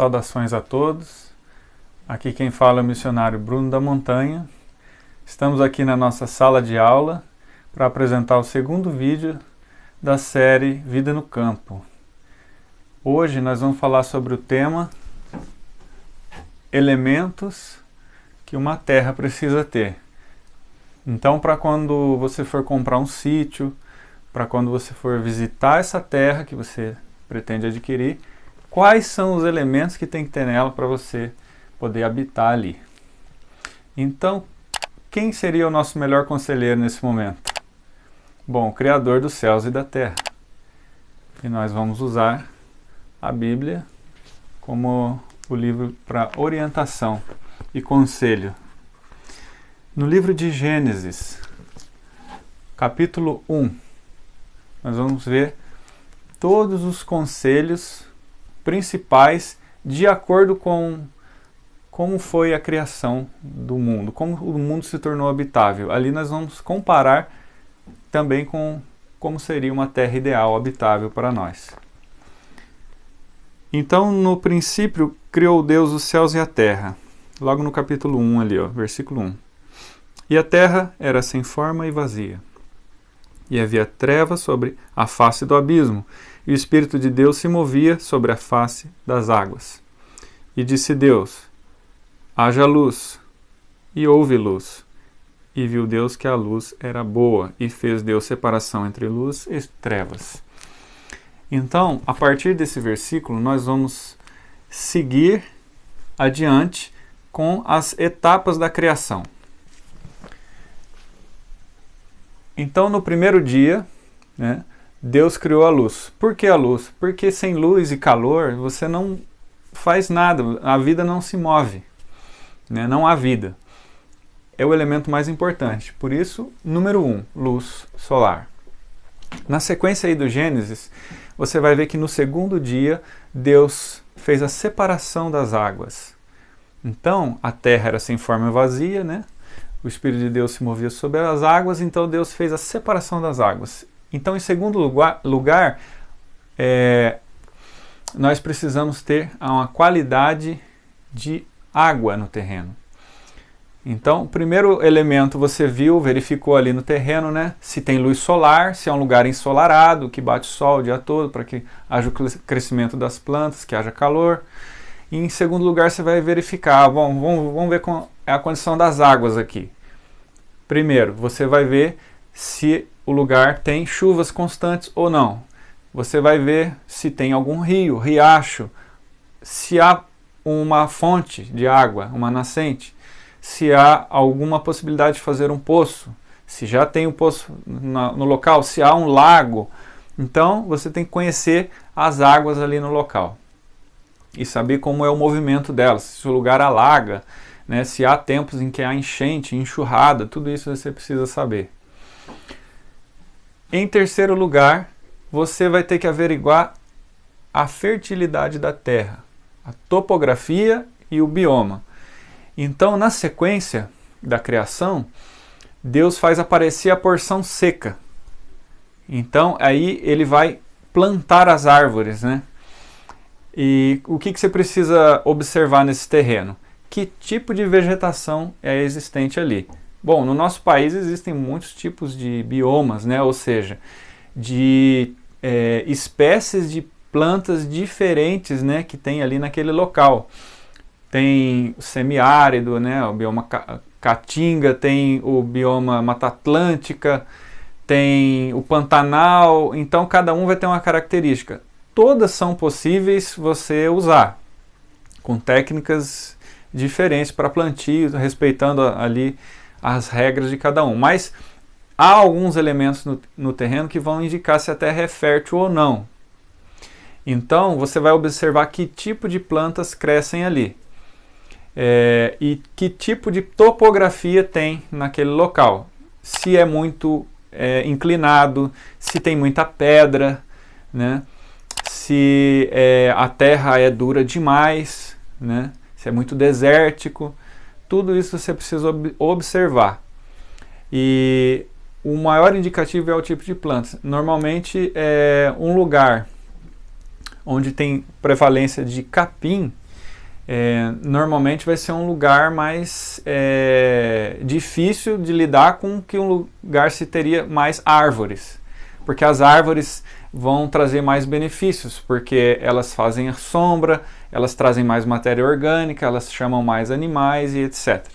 Saudações a todos, aqui quem fala é o missionário Bruno da Montanha. Estamos aqui na nossa sala de aula para apresentar o segundo vídeo da série Vida no Campo. Hoje nós vamos falar sobre o tema elementos que uma terra precisa ter. Então, para quando você for comprar um sítio, para quando você for visitar essa terra que você pretende adquirir, quais são os elementos que tem que ter nela para você poder habitar ali. Então, quem seria o nosso melhor conselheiro nesse momento? Bom, o Criador dos céus e da terra. E nós vamos usar a Bíblia como o livro para orientação e conselho. No livro de Gênesis, capítulo 1, nós vamos ver todos os conselhos principais de acordo com como foi a criação do mundo, como o mundo se tornou habitável. Ali nós vamos comparar também com como seria uma terra ideal habitável para nós. Então, no princípio, criou Deus os céus e a terra. Logo no capítulo 1 ali, versículo 1. E a terra era sem forma e vazia. E havia trevas sobre a face do abismo, e o Espírito de Deus se movia sobre a face das águas. E disse Deus: haja luz, e houve luz. E viu Deus que a luz era boa, e fez Deus separação entre luz e trevas. Então, a partir desse versículo, nós vamos seguir adiante com as etapas da criação. Então, no primeiro dia, Deus criou a luz. Por que a luz? Porque sem luz e calor você não faz nada, a vida não se move, não há vida. É o elemento mais importante. Por isso, número 1, luz solar. Na sequência aí do Gênesis, você vai ver que no segundo dia Deus fez a separação das águas. Então, a terra era sem forma e vazia, O Espírito de Deus se movia sobre as águas, então Deus fez a separação das águas. Então, em segundo lugar, nós precisamos ter uma qualidade de água no terreno. Então, o primeiro elemento você verificou ali no terreno, se tem luz solar, se é um lugar ensolarado, que bate sol o dia todo, para que haja o crescimento das plantas, que haja calor. E em segundo lugar, você vai verificar, vamos ver qual é a condição das águas aqui. Primeiro, você vai ver se o lugar tem chuvas constantes ou não. Você vai ver se tem algum rio, riacho, se há uma fonte de água, uma nascente, se há alguma possibilidade de fazer um poço, se já tem um poço no local, se há um lago. Então, você tem que conhecer as águas ali no local e saber como é o movimento delas, se o lugar alaga, se há tempos em que há enchente, enxurrada, tudo isso você precisa saber. Em terceiro lugar, você vai ter que averiguar a fertilidade da terra, a topografia e o bioma. Então, na sequência da criação, Deus faz aparecer a porção seca. Então, aí ele vai plantar as árvores, E o que você precisa observar nesse terreno? Que tipo de vegetação é existente ali? Bom, no nosso país existem muitos tipos de biomas, ou seja, de espécies de plantas diferentes, que tem ali naquele local. Tem o semiárido, o bioma caatinga, tem o bioma Mata Atlântica, tem o Pantanal, então cada um vai ter uma característica. Todas são possíveis você usar, com técnicas diferentes para plantio, respeitando ali as regras de cada um. Mas há alguns elementos no terreno que vão indicar se a terra é fértil ou não. Então você vai observar que tipo de plantas crescem ali. E que tipo de topografia tem naquele local. Se é muito inclinado, se tem muita pedra, se a terra é dura demais, se é muito desértico. Tudo isso você precisa observar. E o maior indicativo é o tipo de planta. Normalmente é um lugar onde tem prevalência de capim, normalmente vai ser um lugar mais difícil de lidar com que um lugar se teria mais árvores, porque as árvores vão trazer mais benefícios, porque elas fazem a sombra, elas trazem mais matéria orgânica, elas chamam mais animais e etc.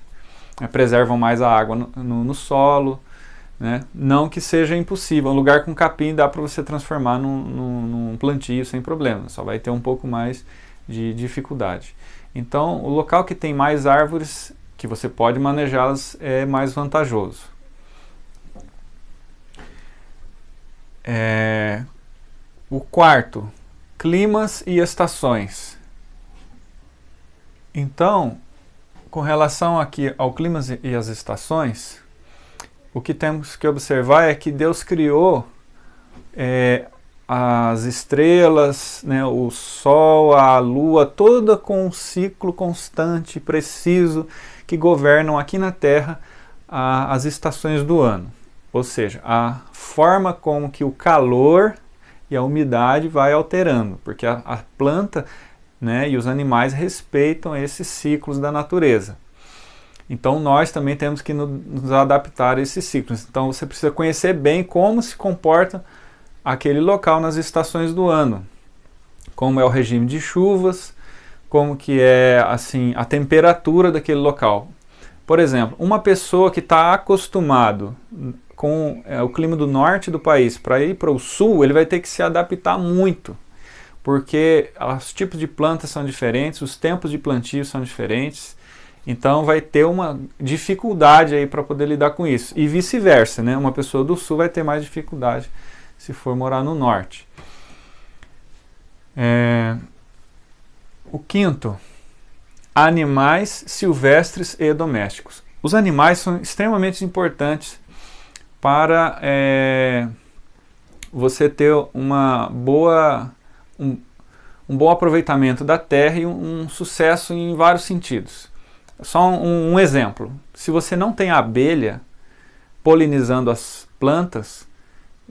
Preservam mais a água no solo, né? Não que seja impossível, um lugar com capim dá para você transformar num plantio sem problema, só vai ter um pouco mais de dificuldade. Então, o local que tem mais árvores, que você pode manejá-las, é mais vantajoso. O quarto, climas e estações. Então, com relação aqui ao climas e as estações, o que temos que observar é que Deus criou as estrelas, né, o sol, a lua, toda com um ciclo constante, preciso, que governam aqui na Terra as estações do ano. Ou seja, a forma como que o calor e a umidade vai alterando, porque a planta, né, e os animais respeitam esses ciclos da natureza. Então nós também temos que nos adaptar a esses ciclos. Então você precisa conhecer bem como se comporta aquele local nas estações do ano, como é o regime de chuvas, como que é assim a temperatura daquele local. Por exemplo, uma pessoa que está acostumado com o clima do norte do país para ir para o sul, ele vai ter que se adaptar muito, porque os tipos de plantas são diferentes, os tempos de plantio são diferentes, então vai ter uma dificuldade aí para poder lidar com isso. E vice-versa, né? Uma pessoa do sul vai ter mais dificuldade se for morar no norte. O quinto, animais silvestres e domésticos. Os animais são extremamente importantes para você ter um bom aproveitamento da terra e um sucesso em vários sentidos. Só um exemplo, se você não tem abelha polinizando as plantas,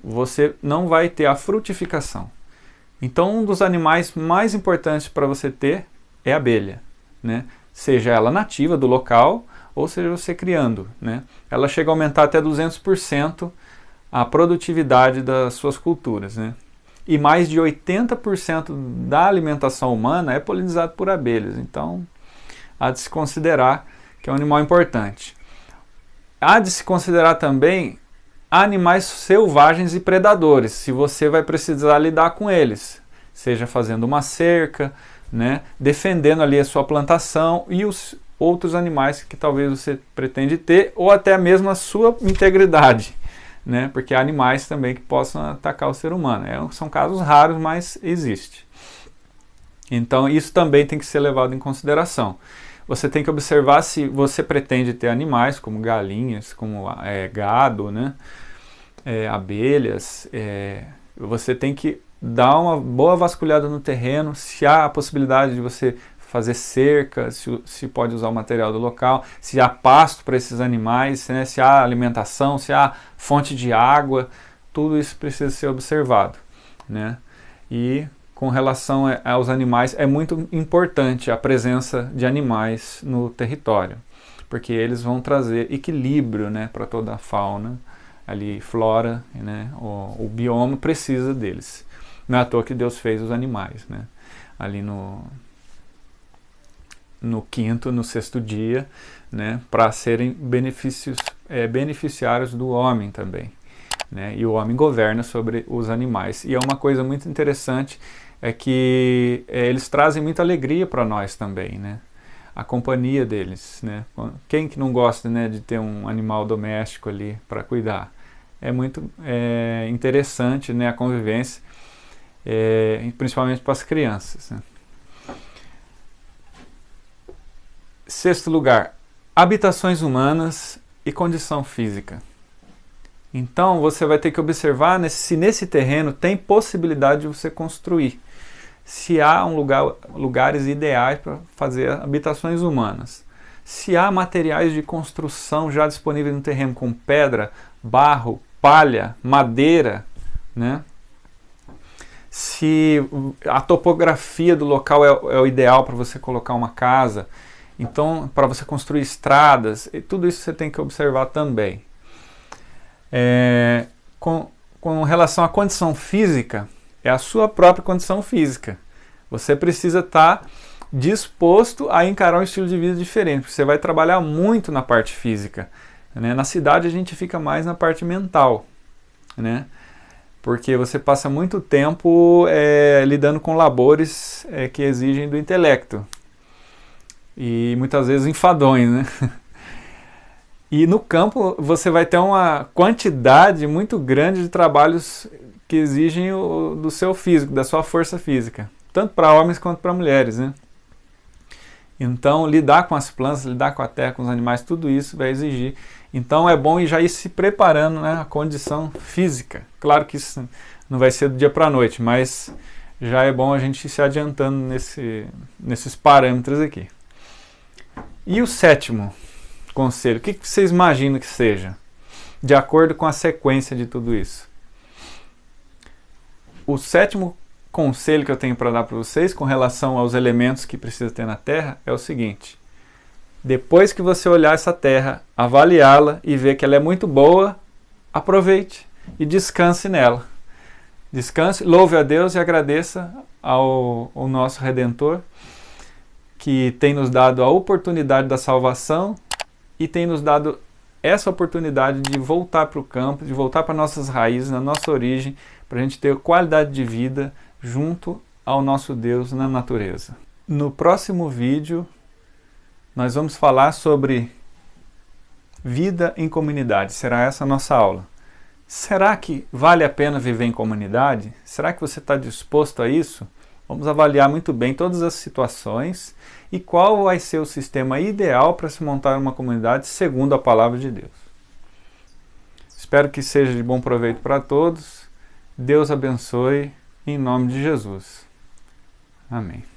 você não vai ter a frutificação. Então um dos animais mais importantes para você ter é a abelha, né? Seja ela nativa do local ou seja você criando, né? Ela chega a aumentar até 200% a produtividade das suas culturas, né? E mais de 80% da alimentação humana é polinizado por abelhas, então há de se considerar que é um animal importante. Há de se considerar também animais selvagens e predadores, se você vai precisar lidar com eles, seja fazendo uma cerca, né, defendendo ali a sua plantação e os outros animais que talvez você pretende ter, ou até mesmo a sua integridade, né, porque há animais também que possam atacar o ser humano. São casos raros, mas existe. Então isso também tem que ser levado em consideração. Você tem que observar se você pretende ter animais, como galinhas, como gado, né, abelhas. Você tem que dar uma boa vasculhada no terreno, se há a possibilidade de você fazer cerca, se pode usar o material do local, se há pasto para esses animais, né, se há alimentação, se há fonte de água, tudo isso precisa ser observado, né? E com relação aos animais, é muito importante a presença de animais no território, porque eles vão trazer equilíbrio, né, para toda a fauna, ali, flora, né, o bioma precisa deles. Não é à toa que Deus fez os animais, né, ali no quinto, no sexto dia, né, para serem beneficiários do homem também, né, e o homem governa sobre os animais. E é uma coisa muito interessante, é que eles trazem muita alegria para nós também, né? A companhia deles, né? Quem que não gosta, né, de ter um animal doméstico ali para cuidar? É muito interessante, né, a convivência, principalmente para as crianças, né? Sexto lugar, habitações humanas e condição física. Então você vai ter que observar se nesse terreno tem possibilidade de você construir. Se há lugares ideais para fazer habitações humanas. Se há materiais de construção já disponíveis no terreno, com pedra, barro, palha, madeira, né? se a topografia do local é o ideal para você colocar uma casa, então para você construir estradas, e tudo isso você tem que observar também. Com relação à condição física, é a sua própria condição física. Você precisa estar disposto a encarar um estilo de vida diferente, porque você vai trabalhar muito na parte física, né? Na cidade a gente fica mais na parte mental, né? Porque você passa muito tempo lidando com labores que exigem do intelecto, e muitas vezes enfadonhos, né? E no campo você vai ter uma quantidade muito grande de trabalhos que exigem do seu físico, da sua força física, tanto para homens quanto para mulheres, né? Então, lidar com as plantas, lidar com a terra, com os animais, tudo isso vai exigir. Então, é bom já ir se preparando, né, a condição física. Claro que isso não vai ser do dia para a noite, mas já é bom a gente ir se adiantando nesses parâmetros aqui. E o sétimo conselho, o que vocês imaginam que seja? De acordo com a sequência de tudo isso. O sétimo conselho que eu tenho para dar para vocês com relação aos elementos que precisa ter na terra é o seguinte: depois que você olhar essa terra, avaliá-la e ver que ela é muito boa, aproveite e descanse nela. Descanse, louve a Deus e agradeça ao nosso Redentor, que tem nos dado a oportunidade da salvação e tem nos dado essa oportunidade de voltar para o campo, de voltar para nossas raízes, na nossa origem, para a gente ter qualidade de vida junto ao nosso Deus na natureza. No próximo vídeo, nós vamos falar sobre vida em comunidade. Será essa a nossa aula. Será que vale a pena viver em comunidade? Será que você está disposto a isso? Vamos avaliar muito bem todas as situações e qual vai ser o sistema ideal para se montar uma comunidade segundo a palavra de Deus. Espero que seja de bom proveito para todos. Deus abençoe, em nome de Jesus. Amém.